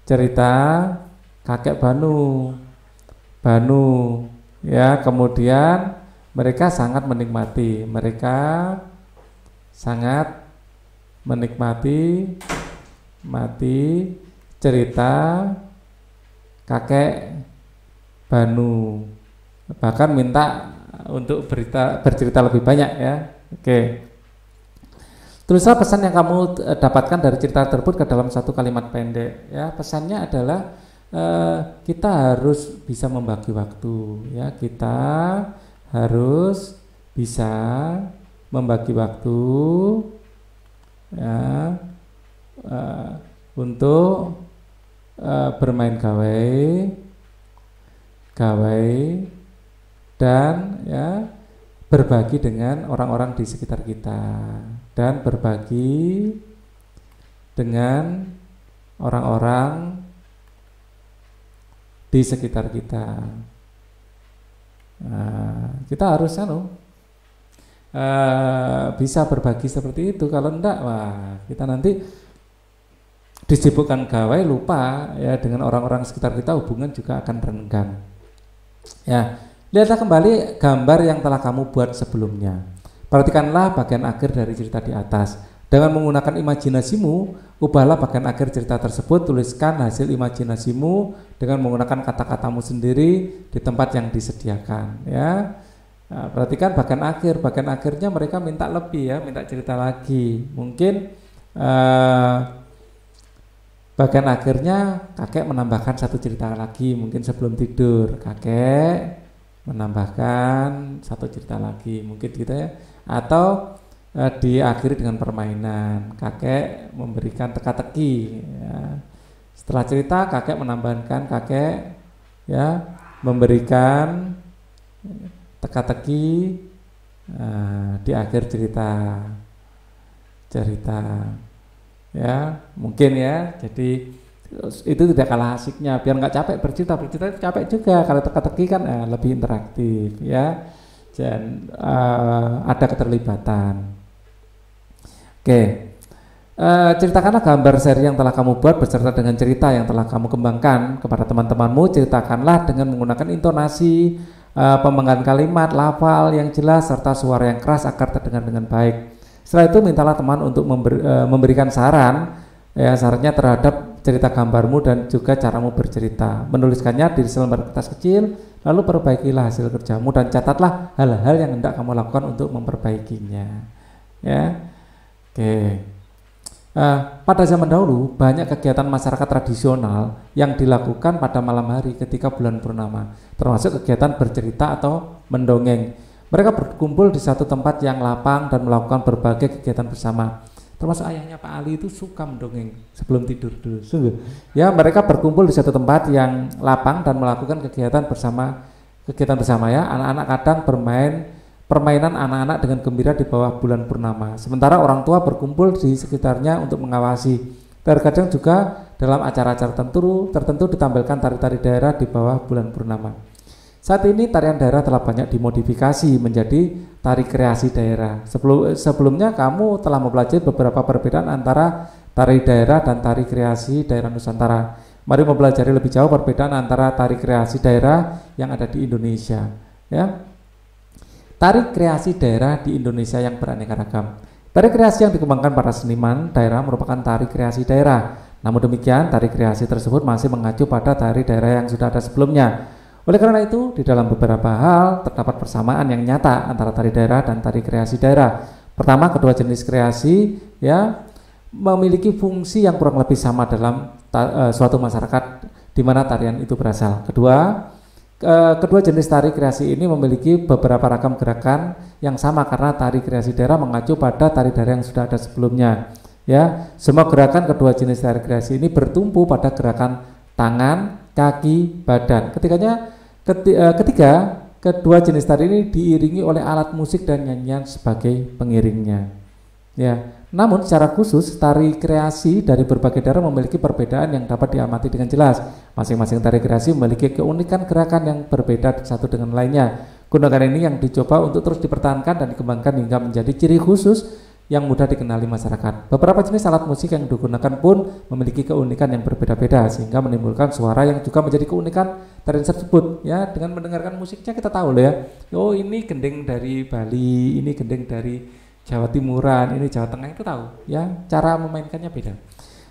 cerita kakek Banu ya. Kemudian mereka sangat menikmati cerita kakek Banu, bahkan minta untuk bercerita lebih banyak ya. Oke. Tulislah pesan yang kamu dapatkan dari cerita tersebut ke dalam satu kalimat pendek ya. Pesannya adalah kita harus bisa membagi waktu ya. Kita harus bisa membagi waktu ya, untuk bermain gawai dan ya berbagi dengan orang-orang di sekitar kita dan berbagi dengan orang-orang di sekitar kita. Kita harus bisa berbagi seperti itu. Kalau enggak, wah kita nanti disibukkan gawai, lupa ya dengan orang-orang sekitar kita, hubungan juga akan renggang. Ya, lihatlah kembali gambar yang telah kamu buat sebelumnya. Perhatikanlah bagian akhir dari cerita di atas. Dengan menggunakan imajinasimu, ubahlah bagian akhir cerita tersebut. Tuliskan hasil imajinasimu dengan menggunakan kata-katamu sendiri di tempat yang disediakan. Ya, nah, perhatikan bagian akhir. Bagian akhirnya mereka minta lebih ya, minta cerita lagi. Mungkin bagian akhirnya kakek menambahkan satu cerita lagi. Mungkin sebelum tidur kakek menambahkan satu cerita lagi, mungkin gitu ya. Atau diakhiri dengan permainan, kakek memberikan teka-teki ya. Setelah cerita kakek menambahkan, kakek ya memberikan teka-teki di akhir cerita ya, mungkin ya. Jadi itu tidak kalah asiknya, biar nggak capek bercerita itu capek juga. Kalau teka-teki kan lebih interaktif ya, dan ada keterlibatan. Oke, ceritakanlah gambar seri yang telah kamu buat beserta dengan cerita yang telah kamu kembangkan kepada teman-temanmu. Ceritakanlah dengan menggunakan intonasi, pemenggalan kalimat, lafal yang jelas serta suara yang keras agar terdengar dengan baik. Setelah itu mintalah teman untuk memberikan saran ya, sarannya terhadap cerita gambarmu dan juga caramu bercerita. Menuliskannya di selembar kertas kecil, lalu perbaikilah hasil kerjamu dan catatlah hal-hal yang hendak kamu lakukan untuk memperbaikinya. Ya, oke. Pada zaman dahulu banyak kegiatan masyarakat tradisional yang dilakukan pada malam hari ketika bulan purnama, termasuk kegiatan bercerita atau mendongeng. Mereka berkumpul di satu tempat yang lapang dan melakukan berbagai kegiatan bersama. Termasuk ayahnya Pak Ali itu suka mendongeng sebelum tidur dulu. Sungguh. Ya, mereka berkumpul di satu tempat yang lapang dan melakukan kegiatan bersama ya. Anak-anak kadang permainan anak-anak dengan gembira di bawah bulan purnama. Sementara orang tua berkumpul di sekitarnya untuk mengawasi. Terkadang juga dalam acara-acara tertentu ditampilkan tari-tari daerah di bawah bulan purnama. Saat ini tarian daerah telah banyak dimodifikasi menjadi tari kreasi daerah. Sebelumnya kamu telah mempelajari beberapa perbedaan antara tari daerah dan tari kreasi daerah Nusantara. Mari mempelajari lebih jauh perbedaan antara tari kreasi daerah yang ada di Indonesia. Ya. Tari kreasi daerah di Indonesia yang beraneka ragam. Tari kreasi yang dikembangkan para seniman daerah merupakan tari kreasi daerah. Namun demikian, tari kreasi tersebut masih mengacu pada tari daerah yang sudah ada sebelumnya. Oleh karena itu, di dalam beberapa hal terdapat persamaan yang nyata antara tari daerah dan tari kreasi daerah. Pertama, kedua jenis kreasi ya memiliki fungsi yang kurang lebih sama dalam suatu masyarakat di mana tarian itu berasal. Kedua jenis tari kreasi ini memiliki beberapa ragam gerakan yang sama karena tari kreasi daerah mengacu pada tari daerah yang sudah ada sebelumnya. Ya, semua gerakan kedua jenis tari kreasi ini bertumpu pada gerakan tangan, kaki, badan. Ketiga, kedua jenis tari ini diiringi oleh alat musik dan nyanyian sebagai pengiringnya. Ya, namun secara khusus tari kreasi dari berbagai daerah memiliki perbedaan yang dapat diamati dengan jelas. Masing-masing tari kreasi memiliki keunikan gerakan yang berbeda satu dengan lainnya. Gunakan ini yang dicoba untuk terus dipertahankan dan dikembangkan hingga menjadi ciri khusus yang mudah dikenali masyarakat. Beberapa jenis alat musik yang digunakan pun memiliki keunikan yang berbeda-beda sehingga menimbulkan suara yang juga menjadi keunikan tarian tersebut. Ya, dengan mendengarkan musiknya kita tahu loh ya. Oh, ini gending dari Bali, ini gending dari Jawa Timuran, ini Jawa Tengah, itu tahu ya, cara memainkannya beda.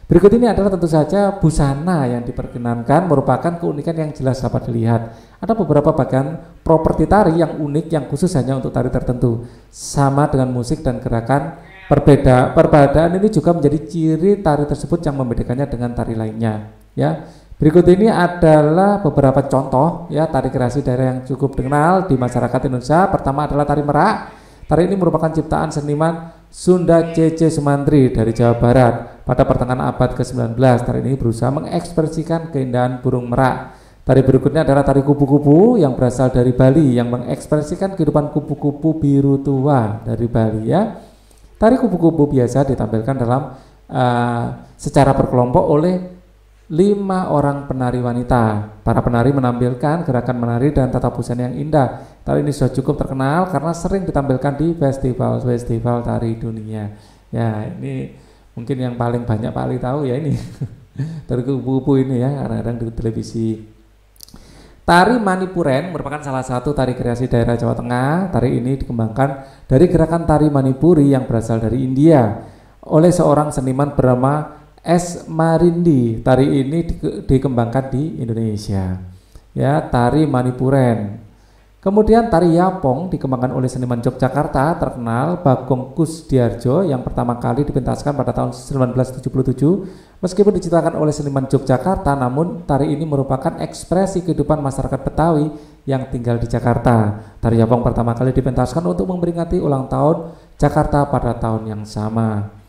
Berikut ini adalah tentu saja busana yang diperkenankan merupakan keunikan yang jelas dapat dilihat. Ada beberapa bagian properti tari yang unik yang khusus hanya untuk tari tertentu. Sama dengan musik dan gerakan perbedaan ini juga menjadi ciri tari tersebut yang membedakannya dengan tari lainnya. Ya, berikut ini adalah beberapa contoh ya tari kreasi daerah yang cukup dikenal di masyarakat Indonesia. Pertama adalah tari merak. Tari ini merupakan ciptaan seniman Sunda C.C. Sumantri dari Jawa Barat. Pada pertengahan abad ke-19, tari ini berusaha mengekspresikan keindahan burung merak. Tari berikutnya adalah tari kupu-kupu yang berasal dari Bali, yang mengekspresikan kehidupan kupu-kupu biru tua dari Bali ya. Tari kupu-kupu biasa ditampilkan dalam secara berkelompok oleh 5 orang penari wanita. Para penari menampilkan gerakan menari dan tata busana yang indah. Tari ini sudah cukup terkenal karena sering ditampilkan di festival-festival tari dunia. Ya, ini mungkin yang paling banyak Pak Ali tahu ya ini. Tari kupu-kupu ini ya, kadang-kadang di televisi. Tari Manipuren merupakan salah satu tari kreasi daerah Jawa Tengah. Tari ini dikembangkan dari gerakan tari Manipuri yang berasal dari India oleh seorang seniman bernama S. Marindi. Tari ini dikembangkan di Indonesia. Ya, tari Manipuren. Kemudian tari Yapong dikembangkan oleh seniman Yogyakarta terkenal Bagong Kusdiarjo yang pertama kali dipentaskan pada tahun 1977. Meskipun diciptakan oleh seniman Yogyakarta, namun tari ini merupakan ekspresi kehidupan masyarakat Betawi yang tinggal di Jakarta. Tari Yapong pertama kali dipentaskan untuk memperingati ulang tahun Jakarta pada tahun yang sama.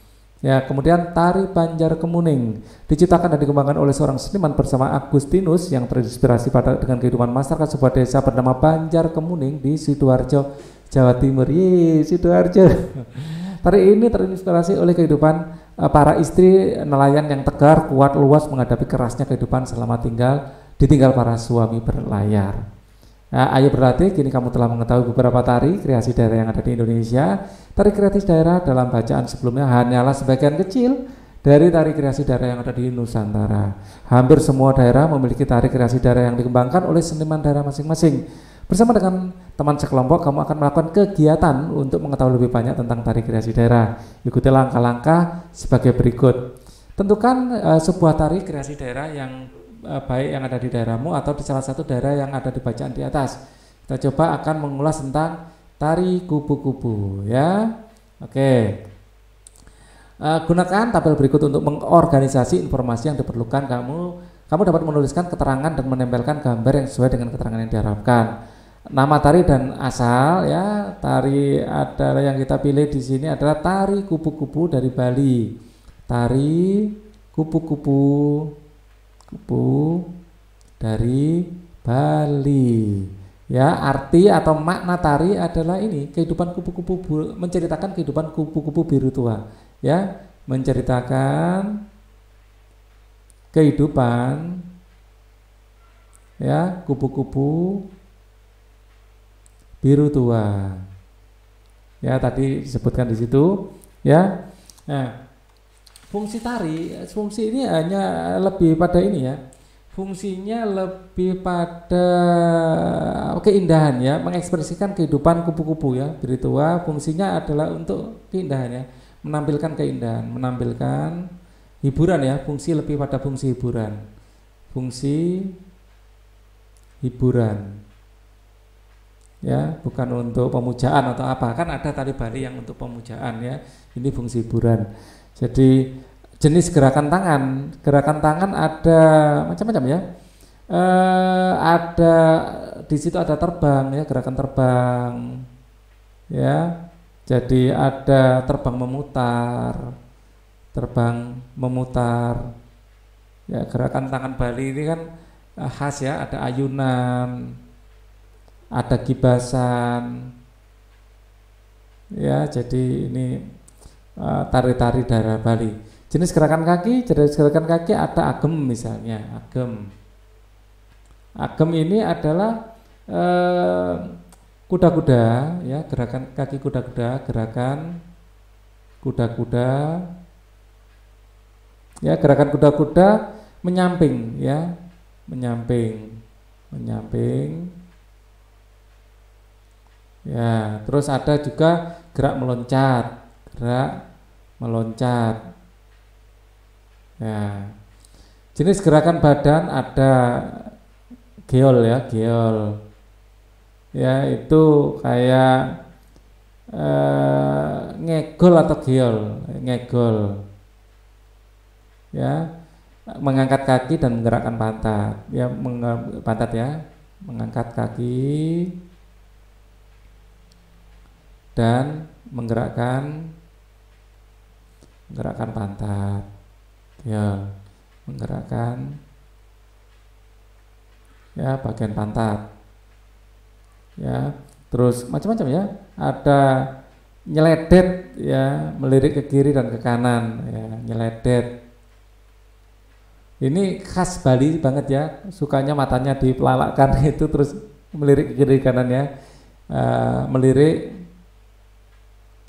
Ya, kemudian tari Banjar Kemuning diciptakan dan dikembangkan oleh seorang seniman bersama Agustinus yang terinspirasi dengan kehidupan masyarakat sebuah desa bernama Banjar Kemuning di Sidoarjo, Jawa Timur. Sidoarjo. Tari ini terinspirasi oleh kehidupan para istri nelayan yang tegar, kuat, luas menghadapi kerasnya kehidupan selama ditinggal para suami berlayar. Nah, ayo berlatih, kini kamu telah mengetahui beberapa tari kreasi daerah yang ada di Indonesia. Tari kreasi daerah dalam bacaan sebelumnya hanyalah sebagian kecil dari tari kreasi daerah yang ada di Nusantara. Hampir semua daerah memiliki tari kreasi daerah yang dikembangkan oleh seniman daerah masing-masing. Bersama dengan teman sekelompok, kamu akan melakukan kegiatan untuk mengetahui lebih banyak tentang tari kreasi daerah. Ikuti langkah-langkah sebagai berikut. Tentukan sebuah tari kreasi daerah yang baik yang ada di daerahmu atau di salah satu daerah yang ada di bacaan di atas. Kita coba akan mengulas tentang tari kupu-kupu ya. Oke. Gunakan tabel berikut untuk mengorganisasi informasi yang diperlukan. Kamu dapat menuliskan keterangan dan menempelkan gambar yang sesuai dengan keterangan yang diharapkan. Nama tari dan asal ya. Tari adalah yang kita pilih di sini adalah tari kupu-kupu dari Bali. Tari kupu-kupu dari Bali. Ya, arti atau makna tari adalah ini, kehidupan kupu-kupu, menceritakan kehidupan kupu-kupu biru tua. Ya, menceritakan kehidupan ya kupu-kupu biru tua. Ya, tadi disebutkan di situ ya. Nah, fungsi ini hanya lebih pada ini ya. Fungsinya lebih pada keindahan ya, mengekspresikan kehidupan kupu-kupu ya, biru tua. Fungsinya adalah untuk keindahan ya, menampilkan keindahan, menampilkan hiburan ya. Fungsi lebih pada fungsi hiburan. Fungsi hiburan. Ya, bukan untuk pemujaan atau apa. Kan ada tari Bali yang untuk pemujaan ya. Ini fungsi hiburan. Jadi jenis gerakan tangan ada macam-macam ya. Ada di situ ada terbang ya, gerakan terbang ya. Jadi ada terbang memutar ya. Gerakan tangan Bali ini kan khas ya, ada ayunan, ada kibasan, ya. Jadi ini tari-tari daerah Bali. Jenis gerakan kaki ada agem misalnya, agem. Agem ini adalah kuda-kuda, ya, gerakan kaki kuda-kuda, gerakan kuda-kuda, ya, gerakan kuda-kuda menyamping, ya, menyamping, ya. Terus ada juga gerak meloncat, ya. Jenis gerakan badan ada geol, ya, geol, ya, itu kayak ngegol atau geol, ngegol, ya, mengangkat kaki dan menggerakkan pantat, ya, pantat, ya, mengangkat kaki dan menggerakkan pantat, ya, menggerakkan, ya, bagian pantat, ya. Terus macam-macam, ya, ada nyeledet, ya, melirik ke kiri dan ke kanan, ya, nyeledet. Ini khas Bali banget, ya, sukanya matanya dipelalakkan itu terus melirik ke kiri kanan, ya, melirik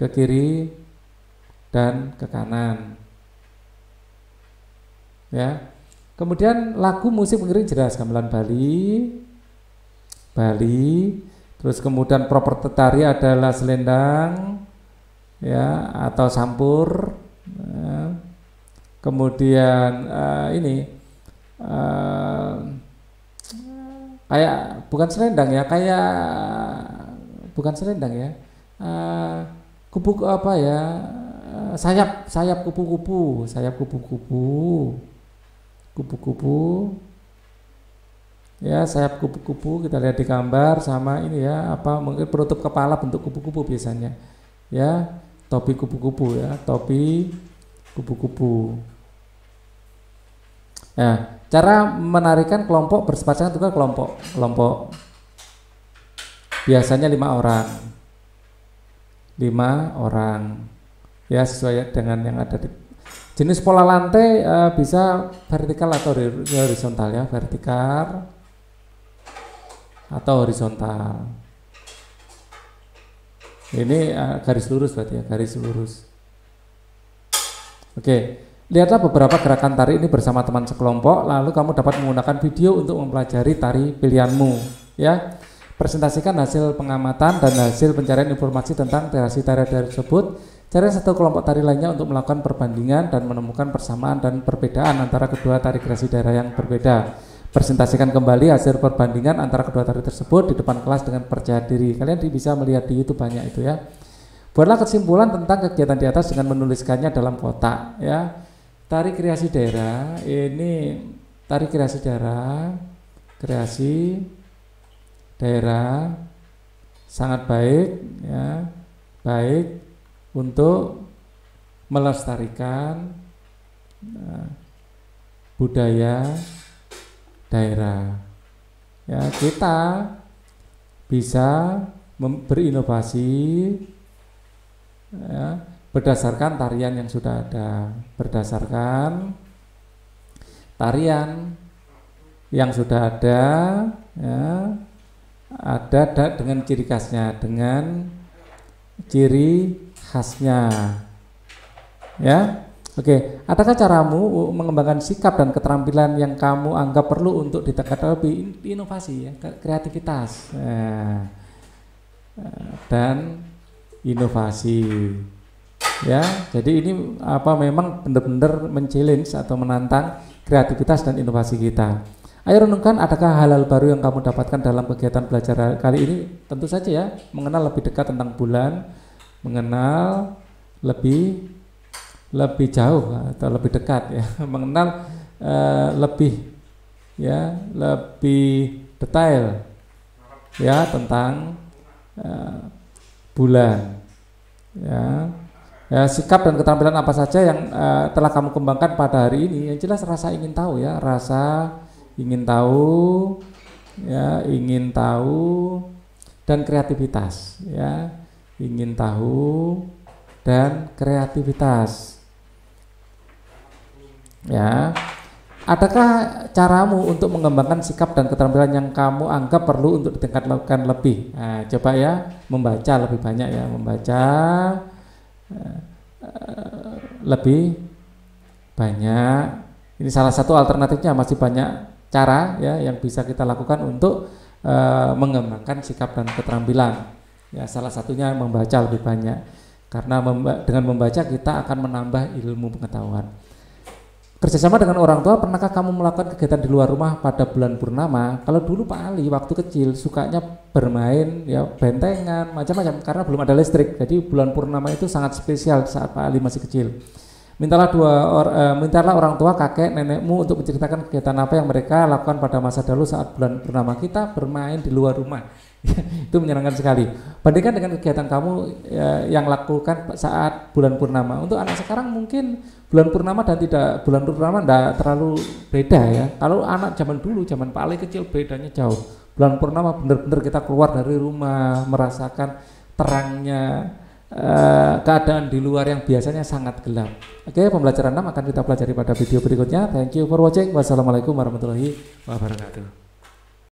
ke kiri dan ke kanan, ya. Kemudian lagu musik pengiring jelas gamelan Bali. Terus kemudian properti tari adalah selendang, ya, atau sampur, ya. Kemudian ini kayak bukan selendang, ya, kayak bukan selendang, ya, kupu apa, ya, sayap kupu-kupu, ya, sayap kupu-kupu kita lihat di gambar, sama ini, ya, apa, mungkin penutup kepala bentuk kupu-kupu biasanya, ya, topi kupu-kupu, ya, topi kupu-kupu. Nah, cara menarikan kelompok berpasangan itu kan kelompok biasanya 5 orang, ya, sesuai dengan yang ada di jenis pola lantai, bisa vertikal atau horizontal, ya, vertikal atau horizontal. Ini garis lurus berarti, ya, garis lurus. Oke, lihatlah beberapa gerakan tari ini bersama teman sekelompok, lalu kamu dapat menggunakan video untuk mempelajari tari pilihanmu, ya. Presentasikan hasil pengamatan dan hasil pencarian informasi tentang kreasi tari tersebut. Cari satu kelompok tari lainnya untuk melakukan perbandingan dan menemukan persamaan dan perbedaan antara kedua tari kreasi daerah yang berbeda. Presentasikan kembali hasil perbandingan antara kedua tari tersebut di depan kelas dengan percaya diri. Kalian bisa melihat di YouTube banyak itu, ya. Buatlah kesimpulan tentang kegiatan di atas dengan menuliskannya dalam kotak, ya. Tari kreasi daerah ini, tari kreasi daerah sangat baik, ya, baik untuk melestarikan budaya daerah, ya. Kita bisa berinovasi, ya, berdasarkan tarian yang sudah ada, ya, ada dengan ciri khasnya, ya. Oke, adakah caramu mengembangkan sikap dan keterampilan yang kamu anggap perlu untuk ditingkatkan lebih inovasi, ya, kreativitas, dan inovasi, ya. Jadi ini memang benar-benar men-challenge atau menantang kreativitas dan inovasi kita. Ayo renungkan, adakah hal-hal baru yang kamu dapatkan dalam kegiatan belajar kali ini? Tentu saja, ya, mengenal lebih dekat tentang bulan, mengenal lebih jauh atau lebih dekat, ya, mengenal lebih detail, ya, tentang bulan, ya. Sikap dan keterampilan apa saja yang telah kamu kembangkan pada hari ini? Yang jelas rasa ingin tahu, ya, rasa ingin tahu, ya, ingin tahu dan kreativitas, ya, ingin tahu dan kreativitas, ya. Adakah caramu untuk mengembangkan sikap dan keterampilan yang kamu anggap perlu untuk ditingkatkan lebih? Nah, coba ya, membaca lebih banyak ya, membaca lebih banyak. Ini salah satu alternatifnya, masih banyak cara ya yang bisa kita lakukan untuk mengembangkan sikap dan keterampilan. Ya, salah satunya membaca lebih banyak. Karena dengan membaca kita akan menambah ilmu pengetahuan. Kerjasama dengan orang tua, pernahkah kamu melakukan kegiatan di luar rumah pada bulan purnama? Kalau dulu Pak Ali waktu kecil sukanya bermain ya bentengan macam-macam karena belum ada listrik. Jadi bulan purnama itu sangat spesial saat Pak Ali masih kecil. Mintalah orang tua, kakek, nenekmu untuk menceritakan kegiatan apa yang mereka lakukan pada masa dahulu saat bulan purnama. Kita bermain di luar rumah. Itu menyenangkan sekali. Bandingkan dengan kegiatan kamu yang lakukan saat bulan purnama. Untuk anak sekarang mungkin bulan purnama dan tidak bulan purnama tidak terlalu beda ya. Kalau anak zaman dulu, zaman Pak Ali kecil bedanya jauh. Bulan purnama benar-benar kita keluar dari rumah, merasakan terangnya keadaan di luar yang biasanya sangat gelap. Oke, pembelajaran 6 akan kita pelajari pada video berikutnya. Thank you for watching. Wassalamualaikum warahmatullahi wabarakatuh.